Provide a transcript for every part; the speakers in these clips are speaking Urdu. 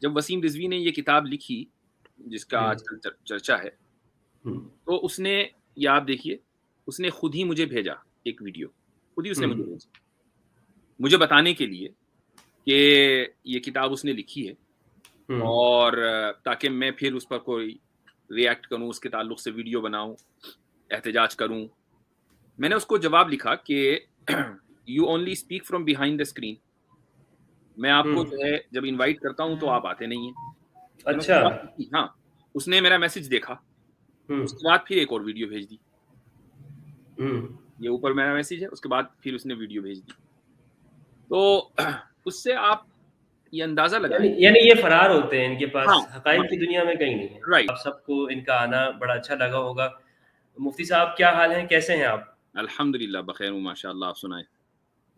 جب وسیم رضوی نے یہ کتاب لکھی جس کا آج کل چرچا ہے، تو اس نے، یہ آپ دیکھیے، اس نے خود ہی مجھے بھیجا ایک ویڈیو، خود ہی اس نے مجھے بھیجی مجھے بتانے کے لیے کہ یہ کتاب اس نے لکھی ہے، اور تاکہ میں پھر اس پر کوئی ریئیکٹ کروں، اس کے تعلق سے ویڈیو بناؤں، احتجاج کروں. میں نے اس کو جواب لکھا کہ you only speak from behind the screen. میں آپ کو جو ہے جب انوائٹ کرتا ہوں تو آپ آتے نہیں ہیں. میں نے اس کو بات کی. ہاں، اس نے میرا میسج دیکھا، اس کے بعد پھر ایک اور ویڈیو بھیج دی. یہ اوپر میرا میسج ہے، اس کے بعد پھر اس نے ویڈیو بھیج دی. تو اس سے آپ یہ اندازہ لگائیں. یعنی یہ فرار ہوتے ہیں، ان کے پاس ہاں، حقائق کی دنیا میں کہیں نہیں ہے. رائٹ. آپ سب کو ان کا آنا بڑا اچھا لگا ہوگا. مفتی صاحب کیا حال ہیں، کیسے ہیں آپ؟ الحمدللہ بخیر ہوں، ماشاء اللہ. آپ سنائیں.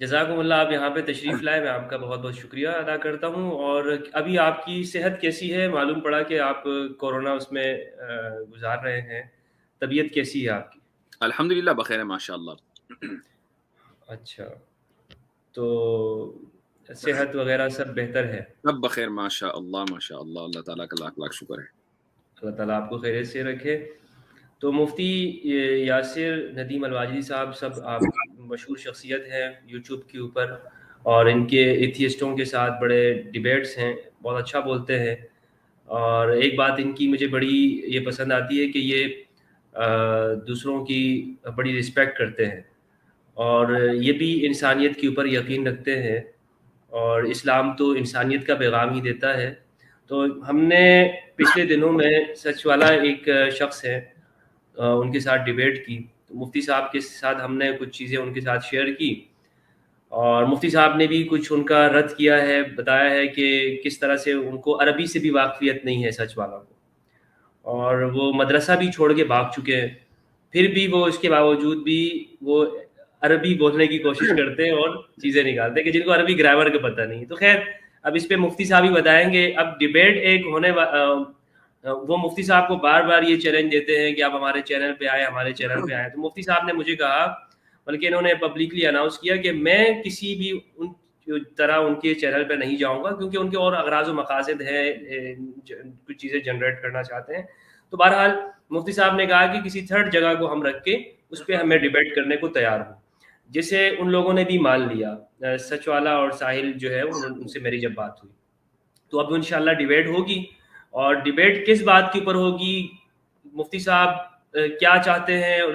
جزاکم اللہ، آپ یہاں پہ تشریف لائے، میں آپ کا بہت بہت شکریہ ادا کرتا ہوں. اور ابھی آپ کی صحت کیسی ہے؟ معلوم پڑا کہ آپ کورونا اس میں گزار رہے ہیں. طبیعت کیسی ہے آپ کی؟ الحمدللہ بخیر ہے، ماشاء اللہ. اچھا، تو صحت وغیرہ سب بہتر ہے؟ سب بخیر، ماشاء اللہ ماشاء اللہ. اللہ تعالیٰ کا لاکھ لاکھ شکر ہے. اللہ تعالیٰ آپ کو خیریت سے رکھے. تو مفتی یاسر ندیم الواجدی صاحب، سب آپ مشہور شخصیت ہیں یوٹیوب کے اوپر، اور ان کے ایتھیسٹوں کے ساتھ بڑے ڈیبیٹس ہیں، بہت اچھا بولتے ہیں. اور ایک بات ان کی مجھے بڑی یہ پسند آتی ہے کہ یہ دوسروں کی بڑی رسپیکٹ کرتے ہیں، اور یہ بھی انسانیت کے اوپر یقین رکھتے ہیں، اور اسلام تو انسانیت کا پیغام ہی دیتا ہے. تو ہم نے پچھلے دنوں میں سچ والا ایک شخص ہے، ان کے ساتھ ڈیبیٹ کی. تو مفتی صاحب کے ساتھ ہم نے کچھ چیزیں ان کے ساتھ شیئر کی، اور مفتی صاحب نے بھی کچھ ان کا رد کیا ہے، بتایا ہے کہ کس طرح سے ان کو عربی سے بھی واقفیت نہیں ہے سچ والا کو، اور وہ مدرسہ بھی چھوڑ کے بھاگ چکے ہیں. پھر بھی وہ اس کے باوجود بھی وہ عربی بولنے کی کوشش کرتے ہیں اور چیزیں نکالتے ہیں کہ جن کو عربی گرامر کا پتہ نہیں. تو خیر، اب اس پہ مفتی صاحب ہی بتائیں گے. اب ڈیبیٹ ایک وہ مفتی صاحب کو بار بار یہ چیلنج دیتے ہیں کہ آپ ہمارے چینل پہ آئے، ہمارے چینل پہ آئے. تو مفتی صاحب نے مجھے کہا، بلکہ انہوں نے پبلکلی اناؤنس کیا کہ میں کسی بھی ان طرح ان کے چینل پہ نہیں جاؤں گا، کیونکہ ان کے اور اغراض و مقاصد ہیں، کچھ چیزیں جنریٹ کرنا چاہتے ہیں. تو بہرحال مفتی صاحب نے کہا کہ کسی تھرڈ جگہ کو ہم رکھ کے اس پہ ہمیں ڈیبیٹ کرنے کو تیار ہوں، جسے ان لوگوں نے بھی مان لیا. سچ والا اور ساحل جو ہے ان سے میری جب بات ہوئی، تو اب انشاءاللہ ڈیبیٹ ہوگی. اور ڈیبیٹ کس بات کے اوپر ہوگی، مفتی صاحب کیا چاہتے ہیں اور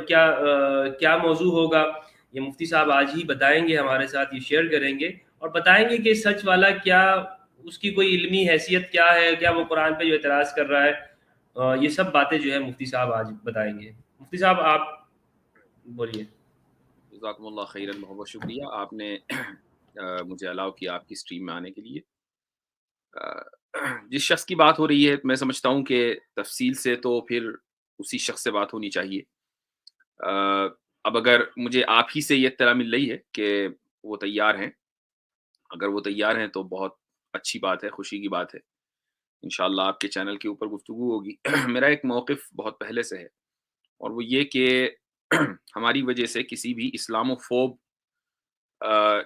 کیا موضوع ہوگا، یہ مفتی صاحب آج ہی بتائیں گے، ہمارے ساتھ یہ شیئر کریں گے، اور بتائیں گے کہ سچ والا کیا، اس کی کوئی علمی حیثیت کیا ہے، کیا وہ قرآن پہ جو اعتراض کر رہا ہے. یہ سب باتیں جو ہے مفتی صاحب آج بتائیں گے. مفتی صاحب آپ بولیے. جزاکم اللہ خیرا، بہت بہت شکریہ. آپ نے مجھے الاؤ کیا آپ کی اسٹریم میں آنے کے لیے. جس شخص کی بات ہو رہی ہے، میں سمجھتا ہوں کہ تفصیل سے تو پھر اسی شخص سے بات ہونی چاہیے. اب اگر مجھے آپ ہی سے یہ اطلاع مل رہی ہے کہ وہ تیار ہیں، اگر وہ تیار ہیں تو بہت اچھی بات ہے، خوشی کی بات ہے. انشاءاللہ آپ کے چینل کے اوپر گفتگو ہوگی. میرا ایک موقف بہت پہلے سے ہے، اور وہ یہ کہ ہماری وجہ سے کسی بھی اسلام و فوب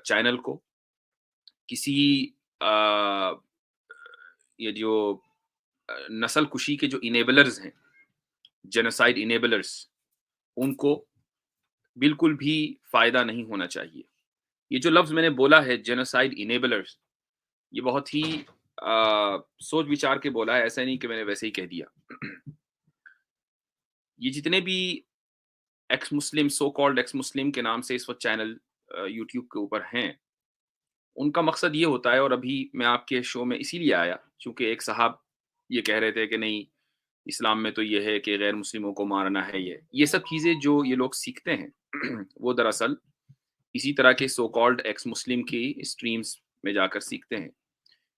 چینل کو، کسی یہ جو نسل کشی کے جو انیبلرز ہیں، جینوسائیڈ انیبلرز، ان کو بالکل بھی فائدہ نہیں ہونا چاہیے. یہ جو لفظ میں نے بولا ہے جینوسائیڈ انیبلرز، یہ بہت ہی سوچ وچار کے بولا ہے، ایسا نہیں کہ میں نے ویسے ہی کہہ دیا. یہ جتنے بھی ایکس مسلم، سو کالڈ ایکس مسلم کے نام سے اس وقت چینل یوٹیوب کے اوپر ہیں، ان کا مقصد یہ ہوتا ہے، اور ابھی میں آپ کے شو میں اسی لیے آیا چونکہ ایک صاحب یہ کہہ رہے تھے کہ نہیں، اسلام میں تو یہ ہے کہ غیر مسلموں کو مارنا ہے. یہ سب چیزیں جو یہ لوگ سیکھتے ہیں وہ دراصل اسی طرح کے سو کالڈ ایکس مسلم کی اسٹریمز میں جا کر سیکھتے ہیں.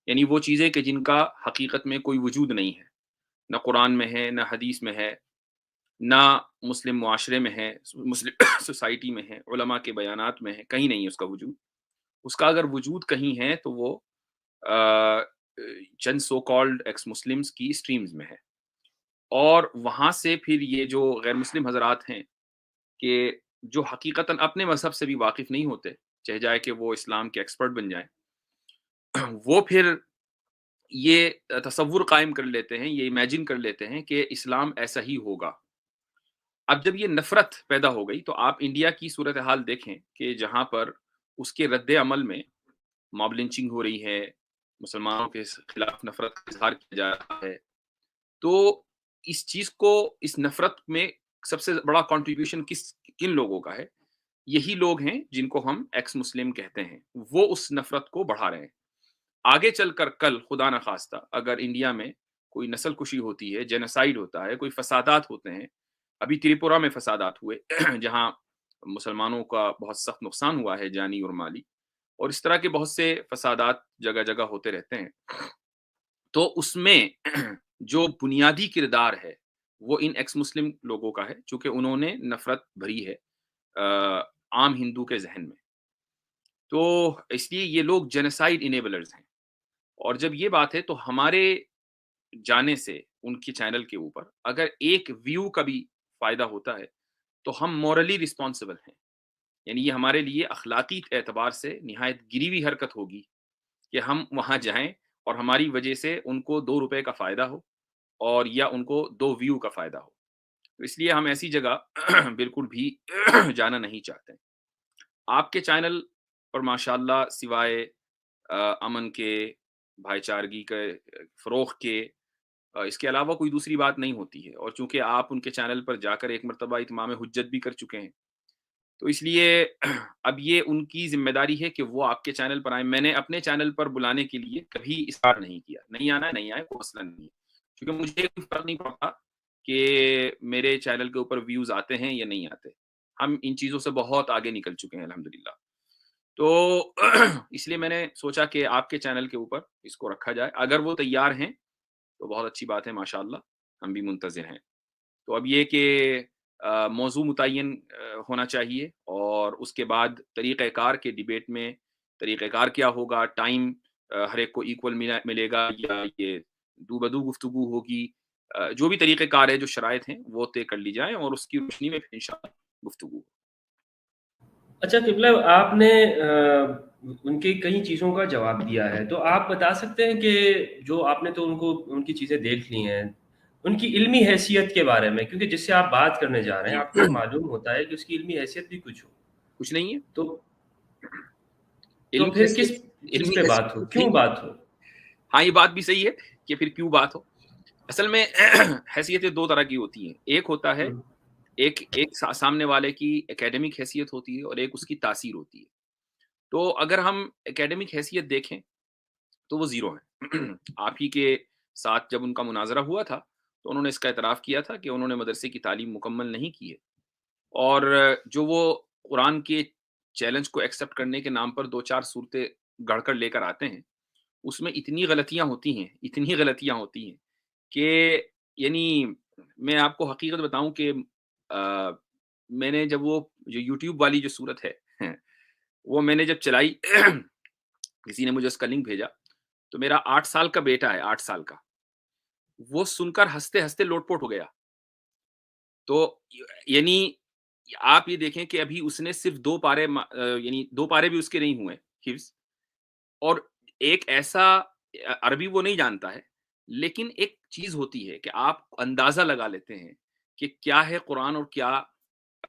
یعنی وہ چیزیں کہ جن کا حقیقت میں کوئی وجود نہیں ہے، نہ قرآن میں ہے، نہ حدیث میں ہے، نہ مسلم معاشرے میں ہے، مسلم سوسائٹی میں ہے، علماء کے بیانات میں ہے، کہیں نہیں ہے اس کا وجود. اس کا اگر وجود کہیں ہے تو وہ چند سو کالڈ ایکس مسلمز کی اسٹریمز میں ہے. اور وہاں سے پھر یہ جو غیر مسلم حضرات ہیں کہ جو حقیقتاً اپنے مذہب سے بھی واقف نہیں ہوتے، چاہے جائے کہ وہ اسلام کے ایکسپرٹ بن جائیں، وہ پھر یہ تصور قائم کر لیتے ہیں, یہ امیجن کر لیتے ہیں کہ اسلام ایسا ہی ہوگا. اب جب یہ نفرت پیدا ہو گئی تو آپ انڈیا کی صورتحال دیکھیں کہ جہاں پر اس کے رد عمل میں ماب لنچنگ ہو رہی ہے, مسلمانوں کے خلاف نفرت کا اظہار کیا جا رہا ہے. تو اس چیز کو, اس نفرت میں سب سے بڑا کنٹریبیوشن کن لوگوں کا ہے؟ یہی لوگ ہیں جن کو ہم ایکس مسلم کہتے ہیں. وہ اس نفرت کو بڑھا رہے ہیں. آگے چل کر کل خدا نخواستہ اگر انڈیا میں کوئی نسل کشی ہوتی ہے, جینوسائیڈ ہوتا ہے, کوئی فسادات ہوتے ہیں, ابھی تریپورہ میں فسادات ہوئے جہاں مسلمانوں کا بہت سخت نقصان ہوا ہے جانی اور مالی, اور اس طرح کے بہت سے فسادات جگہ جگہ ہوتے رہتے ہیں, تو اس میں جو بنیادی کردار ہے وہ ان ایکس مسلم لوگوں کا ہے, چونکہ انہوں نے نفرت بھری ہے عام ہندو کے ذہن میں. تو اس لیے یہ لوگ جینوسائیڈ انیبلرز ہیں. اور جب یہ بات ہے تو ہمارے جانے سے ان کے چینل کے اوپر اگر ایک ویو کا بھی فائدہ ہوتا ہے تو ہم مورلی رسپانسبل ہیں. یعنی یہ ہمارے لیے اخلاقی اعتبار سے نہایت گری ہوئی حرکت ہوگی کہ ہم وہاں جائیں اور ہماری وجہ سے ان کو 2 روپے کا فائدہ ہو اور یا ان کو 2 ویو کا فائدہ ہو. تو اس لیے ہم ایسی جگہ بالکل بھی جانا نہیں چاہتے. آپ کے چینل پر ماشاءاللہ سوائے امن کے, بھائی چارگی کے فروغ کے, اس کے علاوہ کوئی دوسری بات نہیں ہوتی ہے. اور چونکہ آپ ان کے چینل پر جا کر ایک مرتبہ اتمام حجت بھی کر چکے ہیں تو اس لیے اب یہ ان کی ذمہ داری ہے کہ وہ آپ کے چینل پر آئیں. میں نے اپنے چینل پر بلانے کے لیے کبھی اصرار نہیں کیا, نہیں آنا ہے نہیں آئے, کوئی مسئلہ نہیں ہے, کیونکہ مجھے کوئی فرق نہیں پڑتا کہ میرے چینل کے اوپر ویوز آتے ہیں یا نہیں آتے. ہم ان چیزوں سے بہت آگے نکل چکے ہیں الحمدللہ. تو اس لیے میں نے سوچا کہ آپ کے چینل کے اوپر اس کو رکھا جائے. اگر وہ تیار ہیں تو بہت اچھی بات ہے, ماشاءاللہ ہم بھی منتظر ہیں. تو اب یہ کہ موضوع متعین ہونا چاہیے, اور اس کے بعد طریقہ کار کے ڈیبیٹ میں طریقہ کار کیا ہوگا, ٹائم ہر ایک کو ایکول ملے گا یا یہ دو بدو گفتگو ہوگی, جو بھی طریقہ کار ہے, جو شرائط ہیں وہ طے کر لی جائیں اور اس کی روشنی میں پھر انشاءاللہ گفتگو. اچھا قبلہ, آپ نے ان کی کئی چیزوں کا جواب دیا ہے, تو آپ بتا سکتے ہیں کہ جو آپ نے تو ان کی چیزیں دیکھ لی ہیں, ان کی علمی حیثیت کے بارے میں, کیونکہ جس سے آپ بات کرنے جا رہے ہیں آپ کو تو معلوم ہوتا ہے کہ اس کی علمی حیثیت بھی کچھ ہو. کچھ نہیں ہے تو علمی پھر کس حیثیت, چیز علمی پہ بات ہو, حیثیت کیوں نہیں. بات ہو؟ ہاں یہ بات بھی صحیح ہے کہ پھر کیوں بات ہو. اصل میں حیثیتیں 2 طرح کی ہوتی ہیں. ایک ہوتا ہے ایک سامنے والے کی اکیڈمک حیثیت ہوتی ہے اور ایک اس کی تاثیر ہوتی ہے. تو اگر ہم اکیڈمک حیثیت دیکھیں تو وہ 0 ہے. آپ ہی کے ساتھ جب ان کا مناظرہ ہوا تھا تو انہوں نے اس کا اعتراف کیا تھا کہ انہوں نے مدرسے کی تعلیم مکمل نہیں کی ہے, اور جو وہ قرآن کے چیلنج کو ایکسیپٹ کرنے کے نام پر 2-4 صورتیں گڑھ کر لے کر آتے ہیں, اس میں اتنی غلطیاں ہوتی ہیں کہ یعنی میں آپ کو حقیقت بتاؤں کہ میں نے جب وہ جو یوٹیوب والی جو صورت ہے وہ میں نے جب چلائی, کسی نے مجھے اس کا لنک بھیجا, تو میرا 8 سال کا بیٹا ہے, 8 سال کا, وہ سن کر ہنستے ہنستے لوٹ پوٹ ہو گیا. تو یعنی آپ یہ دیکھیں کہ ابھی اس نے صرف 2 پارے, یعنی 2 پارے بھی اس کے نہیں ہوئے حفظ, اور ایک ایسا عربی وہ نہیں جانتا ہے, لیکن ایک چیز ہوتی ہے کہ آپ اندازہ لگا لیتے ہیں کہ کیا ہے قرآن اور کیا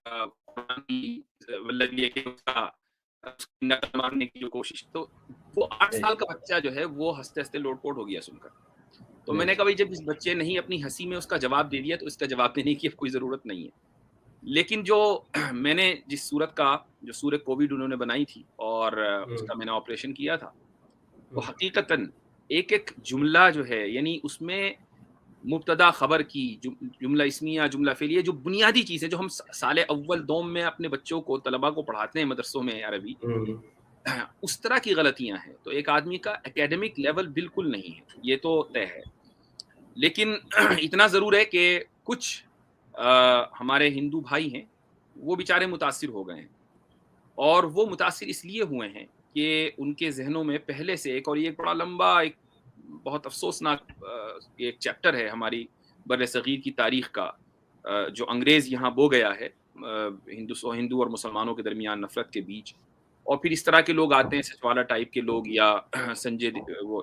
قرآن کی مطلب یہ کہ اس کا نقل مارنے کی جو کوشش. تو وہ 8 سال کا بچہ جو ہے وہ ہنستے ہنستے لوٹ پوٹ ہو گیا سن کر. تو میں نے کہا بھائی جب اس بچے نے ہی اپنی ہنسی میں اس کا جواب دے دیا تو اس کا جواب دینے کی کوئی ضرورت نہیں ہے. لیکن جو میں نے جس صورت کا جو سورہ کووڈ انہوں نے بنائی تھی اور اس کا میں نے آپریشن کیا تھا, تو حقیقتاً ایک ایک جملہ جو ہے, یعنی اس میں مبتدا خبر کی جملہ اسمیہ, جملہ فعلیہ, جو بنیادی چیزیں جو ہم سال اول دوم میں اپنے بچوں کو, طلباء کو پڑھاتے ہیں مدرسوں میں عربی, اس طرح کی غلطیاں ہیں. تو ایک آدمی کا اکیڈمک لیول بالکل نہیں ہے, یہ تو طے ہے. لیکن اتنا ضرور ہے کہ کچھ ہمارے ہندو بھائی ہیں وہ بیچارے متاثر ہو گئے ہیں, اور وہ متاثر اس لیے ہوئے ہیں کہ ان کے ذہنوں میں پہلے سے ایک, اور یہ بڑا لمبا ایک بہت افسوسناک ایک چیپٹر ہے ہماری بر صغیر کی تاریخ کا, جو انگریز یہاں بو گیا ہے ہندو اور مسلمانوں کے درمیان نفرت کے بیچ. اور پھر اس طرح کے لوگ آتے ہیں, سچوالا ٹائپ کے لوگ, یا سنجے وہ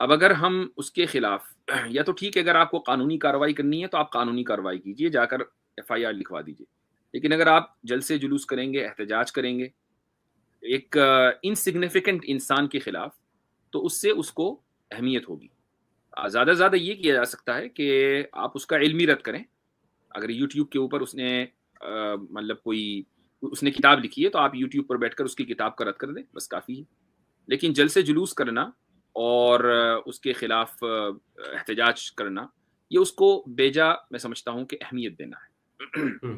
اب اگر ہم اس کے خلاف یا تو ٹھیک ہے، اگر آپ کو قانونی کارروائی کرنی ہے تو آپ قانونی کارروائی کیجیے، جا کر ایف آئی آر لکھوا دیجیے، لیکن اگر آپ جلسے جلوس کریں گے، احتجاج کریں گے ایک انسگنیفیکنٹ انسان کے خلاف، تو اس سے اس کو اہمیت ہوگی۔ زیادہ سے زیادہ یہ کیا جا سکتا ہے کہ آپ اس کا علمی رد کریں۔ اگر یوٹیوب کے اوپر اس نے مطلب کوئی اس نے کتاب لکھی ہے تو آپ یوٹیوب پر بیٹھ کر اس کی کتاب کا رد کر دیں، بس کافی ہے۔ لیکن جلسے جلوس کرنا اور اس کے خلاف احتجاج کرنا، یہ اس کو بیجا میں سمجھتا ہوں کہ اہمیت دینا ہے۔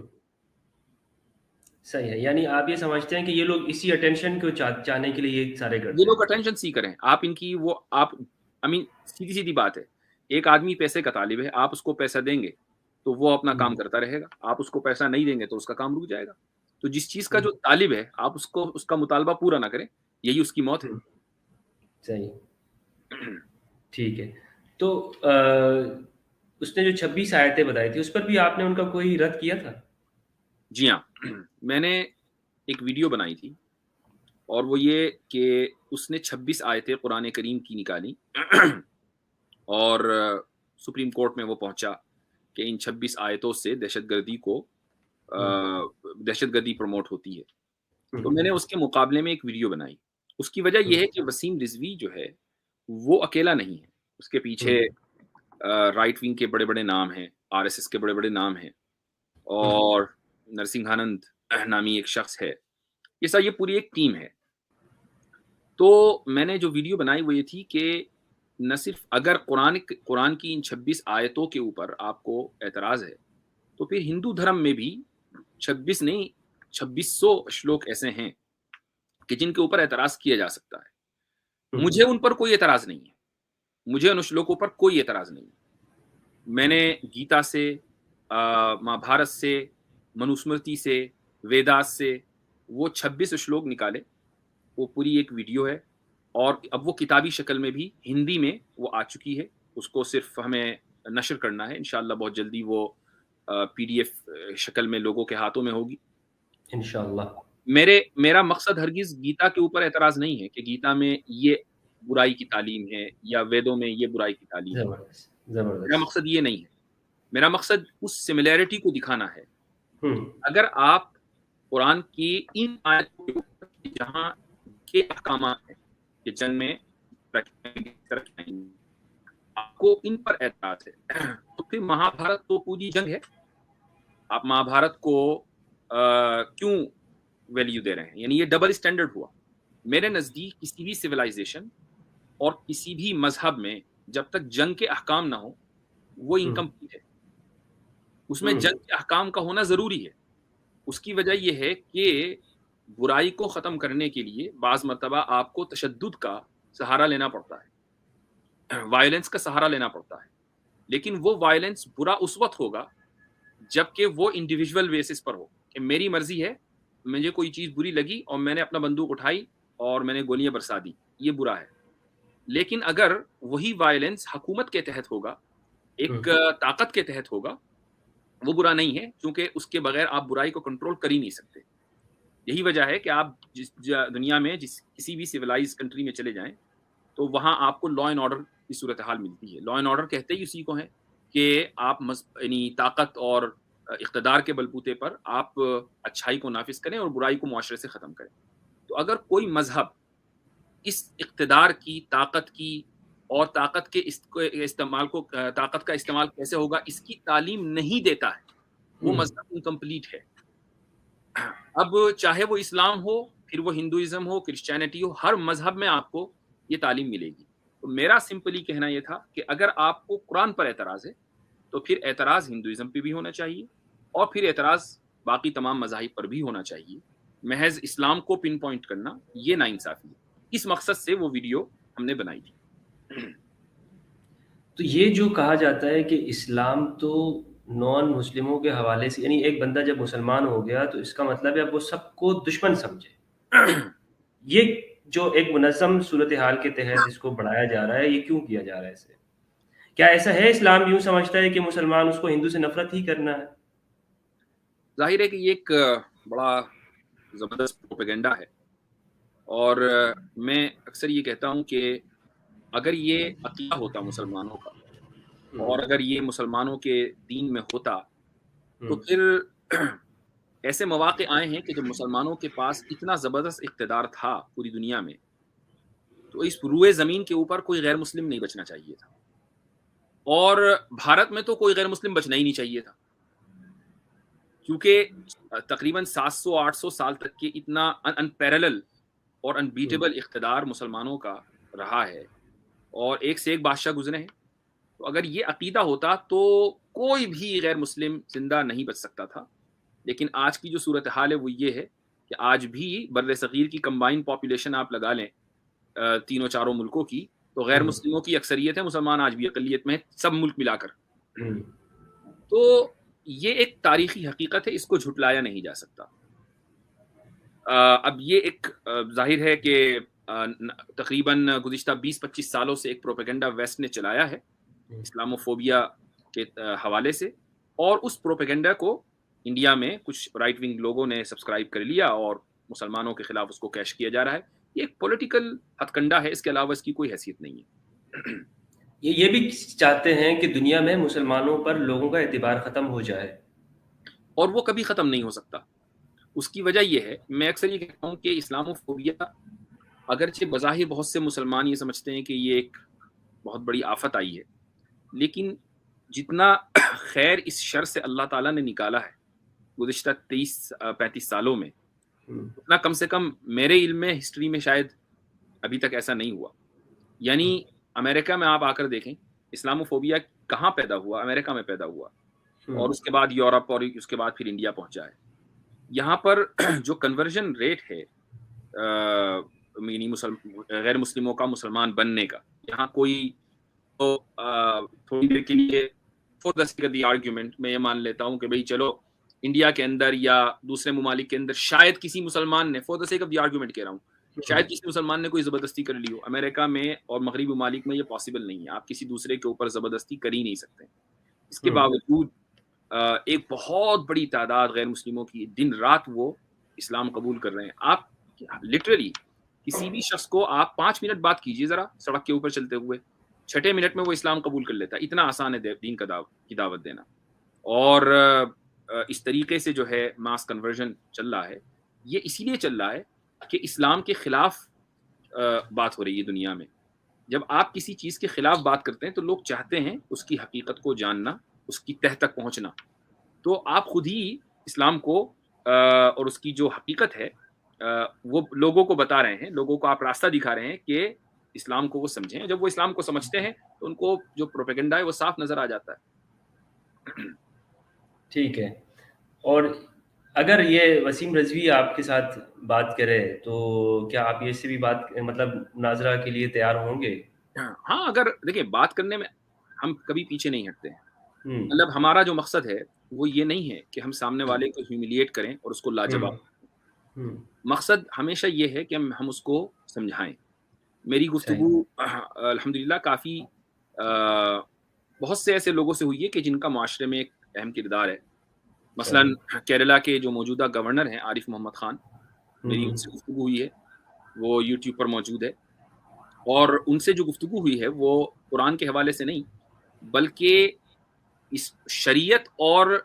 صحیح ہے، یعنی آپ یہ سمجھتے ہیں کہ یہ لوگ اسی اٹینشن کو چاہنے کے لیے یہ سارے یہ کرتے ہیں؟ لوگ اٹینشن سیکر ہیں، آپ ان کی وہ آپ سیدھی سیدھی بات ہے، ایک آدمی پیسے کا طالب ہے، آپ اس کو پیسہ دیں گے تو وہ اپنا کام کرتا رہے گا، آپ اس کو پیسہ نہیں دیں گے تو اس کا کام رک جائے گا۔ تو جس چیز کا جو طالب ہے آپ اس کو اس کا مطالبہ پورا نہ کریں، یہی اس کی موت ہے۔ صحیح، ٹھیک ہے۔ تو اس نے جو 26 آیتیں بتائی تھی اس پر بھی آپ نے ان کا کوئی رد کیا تھا؟ جی ہاں، میں نے ایک ویڈیو بنائی تھی اور وہ یہ کہ اس نے 26 آیتیں قرآن کریم کی نکالی اور سپریم کورٹ میں وہ پہنچا کہ ان 26 آیتوں سے دہشت گردی کو دہشت گردی پروموٹ ہوتی ہے۔ تو میں نے اس کے مقابلے میں ایک ویڈیو بنائی۔ اس کی وجہ یہ ہے کہ وسیم رضوی جو ہے وہ اکیلا نہیں ہے، اس کے پیچھے رائٹ ونگ کے بڑے بڑے نام ہیں، آر ایس ایس کے بڑے بڑے نام ہیں، اور نرسنگھانند نامی ایک شخص ہے، یہ پوری ایک ٹیم ہے۔ تو میں نے جو ویڈیو بنائی وہ یہ تھی کہ نہ صرف اگر قرآن کی ان 26 آیتوں کے اوپر آپ کو اعتراض ہے تو پھر ہندو دھرم میں بھی 26 نہیں 2600 شلوک ایسے ہیں کہ جن کے اوپر اعتراض کیا جا سکتا ہے۔ مجھے ان پر کوئی اعتراض نہیں ہے، مجھے ان شلوکوں پر کوئی اعتراض نہیں ہے۔ میں نے گیتا سے، مہابھارت سے، منوسمرتی سے، ویداس سے وہ 26 شلوک نکالے، وہ پوری ایک ویڈیو ہے، اور اب وہ کتابی شکل میں بھی ہندی میں وہ آ چکی ہے، اس کو صرف ہمیں نشر کرنا ہے، انشاءاللہ بہت جلدی وہ پی ڈی ایف شکل میں لوگوں کے ہاتھوں میں ہوگی انشاءاللہ۔ میرا مقصد ہرگز گیتا کے اوپر اعتراض نہیں ہے کہ گیتا میں یہ برائی کی تعلیم ہے یا ویدوں میں یہ برائی کی تعلیم ہے، زبردست میرا زبردست۔ مقصد یہ نہیں ہے۔ میرا مقصد اس سملیرٹی کو دکھانا ہے۔ ہوں اگر آپ قرآن کی ان آیتوں کے اوپر جہاں کے احکامات ہیں کہ جنگ میں آپ کو ان پر اعتراض ہے تو پھر مہابھارت تو پوری جنگ ہے، آپ مہابھارت کو کیوں ویلیو دے رہے ہیں؟ یعنی یہ ڈبل اسٹینڈرڈ ہوا۔ میرے نزدیک کسی بھی سویلائزیشن اور کسی بھی مذہب میں جب تک جنگ کے احکام نہ ہو وہ انکمپلیٹ ہے، اس میں جنگ کے احکام کا ہونا ضروری ہے۔ اس کی وجہ یہ ہے کہ برائی کو ختم کرنے کے لیے بعض مرتبہ آپ کو تشدد کا سہارا لینا پڑتا ہے، وائلنس کا سہارا لینا پڑتا ہے، لیکن وہ وائلنس برا اس وقت ہوگا جبکہ وہ انڈیویجول بیسس پر ہو کہ میری مرضی ہے، مجھے کوئی چیز بری لگی اور میں نے اپنا بندوق اٹھائی اور میں نے گولیاں برسا دی، یہ برا ہے۔ لیکن اگر وہی وائلنس حکومت کے تحت ہوگا، ایک طاقت کے تحت ہوگا، وہ برا نہیں ہے، کیونکہ اس کے بغیر آپ برائی کو کنٹرول کر ہی نہیں سکتے۔ یہی وجہ ہے کہ آپ جس دنیا میں کسی بھی سویلائز کنٹری میں چلے جائیں تو وہاں آپ کو لا اینڈ آرڈر کی صورتحال ملتی ہے۔ لا اینڈ آرڈر کہتے ہی اسی کو ہیں کہ آپ یعنی طاقت اور اقتدار کے بلبوتے پر آپ اچھائی کو نافذ کریں اور برائی کو معاشرے سے ختم کریں۔ تو اگر کوئی مذہب اس اقتدار کی، طاقت کی اور طاقت کے استعمال کو، طاقت کا استعمال کیسے ہوگا اس کی تعلیم نہیں دیتا ہے، وہ مذہب انکمپلیٹ ہے۔ اب چاہے وہ اسلام ہو، پھر وہ ہندوازم ہو، کرسچینٹی ہو، ہر مذہب میں آپ کو یہ تعلیم ملے گی۔ تو میرا سمپلی کہنا یہ تھا کہ اگر آپ کو قرآن پر اعتراض ہے تو پھر اعتراض ہندوازم پہ بھی ہونا چاہیے اور پھر اعتراض باقی تمام مذاہب پر بھی ہونا چاہیے۔ محض اسلام کو پن پوائنٹ کرنا یہ ناانصافی ہے۔ اس مقصد سے وہ ویڈیو ہم نے بنائی تھی۔ تو یہ جو کہا جاتا ہے کہ اسلام تو نان مسلموں کے حوالے سے، یعنی ایک بندہ جب مسلمان ہو گیا تو اس کا مطلب ہے اب وہ سب کو دشمن سمجھے، یہ جو ایک منظم صورتحال کے تحت اس کو بڑھایا جا رہا ہے، یہ کیوں کیا جا رہا ہے اسے؟ کیا ایسا ہے اسلام یوں سمجھتا ہے کہ مسلمان اس کو ہندو سے نفرت ہی کرنا ہے؟ ظاہر ہے کہ یہ ایک بڑا زبردست پروپیگنڈا ہے، اور میں اکثر یہ کہتا ہوں کہ اگر یہ عقیدہ ہوتا مسلمانوں کا اور اگر یہ مسلمانوں کے دین میں ہوتا تو پھر ایسے مواقع آئے ہیں کہ جب مسلمانوں کے پاس اتنا زبردست اقتدار تھا پوری دنیا میں تو اس روئے زمین کے اوپر کوئی غیر مسلم نہیں بچنا چاہیے تھا، اور بھارت میں تو کوئی غیر مسلم بچنا ہی نہیں چاہیے تھا، کیونکہ تقریباً 700-800 سال تک کے اتنا انپیرلل اور انبیٹیبل اقتدار مسلمانوں کا رہا ہے، اور ایک سے ایک بادشاہ گزرے ہیں. تو اگر یہ عقیدہ ہوتا تو کوئی بھی غیر مسلم زندہ نہیں بچ سکتا تھا. لیکن آج کی جو صورتحال ہے وہ یہ ہے کہ آج بھی بر صغیر کی کمبائن پاپولیشن آپ لگا لیں تینوں چاروں ملکوں کی تو غیر مسلموں کی اکثریت ہے، مسلمان آج بھی اقلیت میں ہیں، سب ملک ملا کر. تو یہ ایک تاریخی حقیقت ہے، اس کو جھٹلایا نہیں جا سکتا. اب یہ ایک ظاہر ہے کہ تقریباً گزشتہ 20-25 سالوں سے ایک پروپیگنڈا ویسٹ نے چلایا ہے اسلاموفوبیا کے حوالے سے، اور اس پروپیگنڈا کو انڈیا میں کچھ رائٹ ونگ لوگوں نے سبسکرائب کر لیا اور مسلمانوں کے خلاف اس کو کیش کیا جا رہا ہے. یہ ایک پولیٹیکل ہتھ کنڈا ہے، اس کے علاوہ اس کی کوئی حیثیت نہیں ہے. یہ بھی چاہتے ہیں کہ دنیا میں مسلمانوں پر لوگوں کا اعتبار ختم ہو جائے، اور وہ کبھی ختم نہیں ہو سکتا. اس کی وجہ یہ ہے، میں اکثر یہ کہتا ہوں کہ اسلاموفوبیا اگرچہ بظاہر بہت سے مسلمان یہ سمجھتے ہیں کہ یہ ایک بہت بڑی آفت آئی ہے، لیکن جتنا خیر اس شر سے اللہ تعالیٰ نے نکالا ہے گزشتہ 30-35 سالوں میں، اتنا کم سے کم میرے علم میں ہسٹری میں شاید ابھی تک ایسا نہیں ہوا. یعنی امریکہ میں آپ آ کر دیکھیں اسلاموفوبیا کہاں پیدا ہوا، امریکہ میں پیدا ہوا، اور اس کے بعد یورپ، اور اس کے بعد پھر انڈیا پہنچا ہے. یہاں پر جو کنورژن ریٹ ہے غیر مسلموں کا مسلمان بننے کا، یہاں کوئی تو تھوڑی دیر کے لیے for the sake of the argument میں یہ مان لیتا ہوں کہ بھئی چلو انڈیا کے اندر یا دوسرے ممالک کے اندر شاید کسی مسلمان نے، for the sake of the argument کہہ رہا ہوں، شاید کسی مسلمان نے کوئی زبردستی کر لی ہو. امریکہ میں اور مغربی ممالک میں یہ پاسبل نہیں ہے، آپ کسی دوسرے کے اوپر زبردستی کر ہی نہیں سکتے. اس کے باوجود ایک بہت بڑی تعداد غیر مسلموں کی دن رات وہ اسلام قبول کر رہے ہیں. آپ لٹرلی کسی بھی شخص کو آپ 5 منٹ بات کیجئے ذرا سڑک کے اوپر چلتے ہوئے، 6 منٹ میں وہ اسلام قبول کر لیتا ہے. اتنا آسان ہے دین کی دعوت دینا. اور اس طریقے سے جو ہے ماس کنورژن چل رہا ہے، یہ اسی لیے چل رہا ہے کہ اسلام کے خلاف بات ہو رہی ہے دنیا میں. جب آپ کسی چیز کے خلاف بات کرتے ہیں تو لوگ چاہتے ہیں اس کی حقیقت کو جاننا، اس کی تہ تک پہنچنا. تو آپ خود ہی اسلام کو اور اس کی جو حقیقت ہے وہ لوگوں کو بتا رہے ہیں، لوگوں کو آپ راستہ دکھا رہے ہیں کہ اسلام کو وہ سمجھیں. جب وہ اسلام کو سمجھتے ہیں تو ان کو جو پروپیگنڈا ہے وہ صاف نظر آ جاتا ہے. ٹھیک ہے. اور اگر یہ وسیم رضوی آپ کے ساتھ بات کرے تو کیا آپ یہ سے بھی بات مطلب مناظرہ کے لیے تیار ہوں گے؟ ہاں، اگر دیکھیں بات کرنے میں ہم کبھی پیچھے نہیں ہٹتے ہیں. مطلب ہمارا جو مقصد ہے وہ یہ نہیں ہے کہ ہم سامنے والے کو ہیوملیٹ کریں اور اس کو لاجواب. مقصد ہمیشہ یہ ہے کہ ہم اس کو سمجھائیں. میری گفتگو الحمدللہ کافی بہت سے ایسے لوگوں سے ہوئی ہے کہ جن کا معاشرے میں ایک اہم کردار ہے. مثلا کیرلا کے جو موجودہ گورنر ہیں عارف محمد خان، میری ان سے گفتگو ہوئی ہے، وہ یوٹیوب پر موجود ہے. اور ان سے جو گفتگو ہوئی ہے وہ قرآن کے حوالے سے نہیں بلکہ اس شریعت اور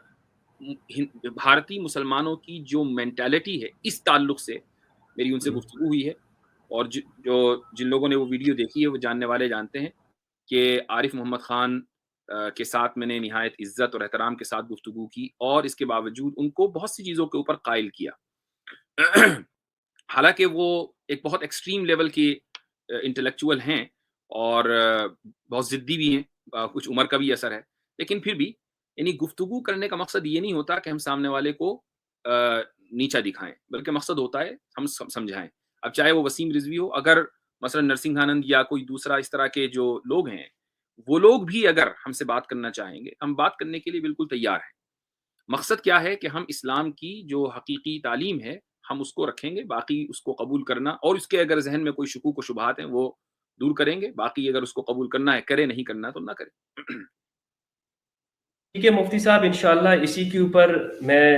بھارتی مسلمانوں کی جو مینٹالٹی ہے اس تعلق سے میری ان سے گفتگو ہوئی ہے. اور جن لوگوں نے وہ ویڈیو دیکھی ہے وہ جاننے والے جانتے ہیں کہ عارف محمد خان کے ساتھ میں نے نہایت عزت اور احترام کے ساتھ گفتگو کی، اور اس کے باوجود ان کو بہت سی چیزوں کے اوپر قائل کیا. حالانکہ وہ ایک بہت ایکسٹریم لیول کے انٹلیکچوئل ہیں اور بہت ضدی بھی ہیں، کچھ عمر کا بھی اثر ہے، لیکن پھر بھی یعنی گفتگو کرنے کا مقصد یہ نہیں ہوتا کہ ہم سامنے والے کو نیچا دکھائیں، بلکہ مقصد ہوتا ہے ہم سمجھائیں. اب چاہے وہ وسیم رضوی ہو، اگر مثلا نرسنگھ آنند یا کوئی دوسرا اس طرح کے جو لوگ ہیں وہ لوگ بھی اگر ہم سے بات کرنا چاہیں گے، ہم بات کرنے کے لیے بالکل تیار ہیں. مقصد کیا ہے کہ ہم اسلام کی جو حقیقی تعلیم ہے ہم اس کو رکھیں گے، باقی اس کو قبول کرنا اور اس کے اگر ذہن میں کوئی شکوک و شبہات ہیں وہ دور کریں گے. باقی اگر اس کو قبول کرنا ہے کرے، نہیں کرنا تو نہ کرے. ٹھیک ہے مفتی صاحب، انشاءاللہ اسی کے اوپر میں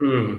3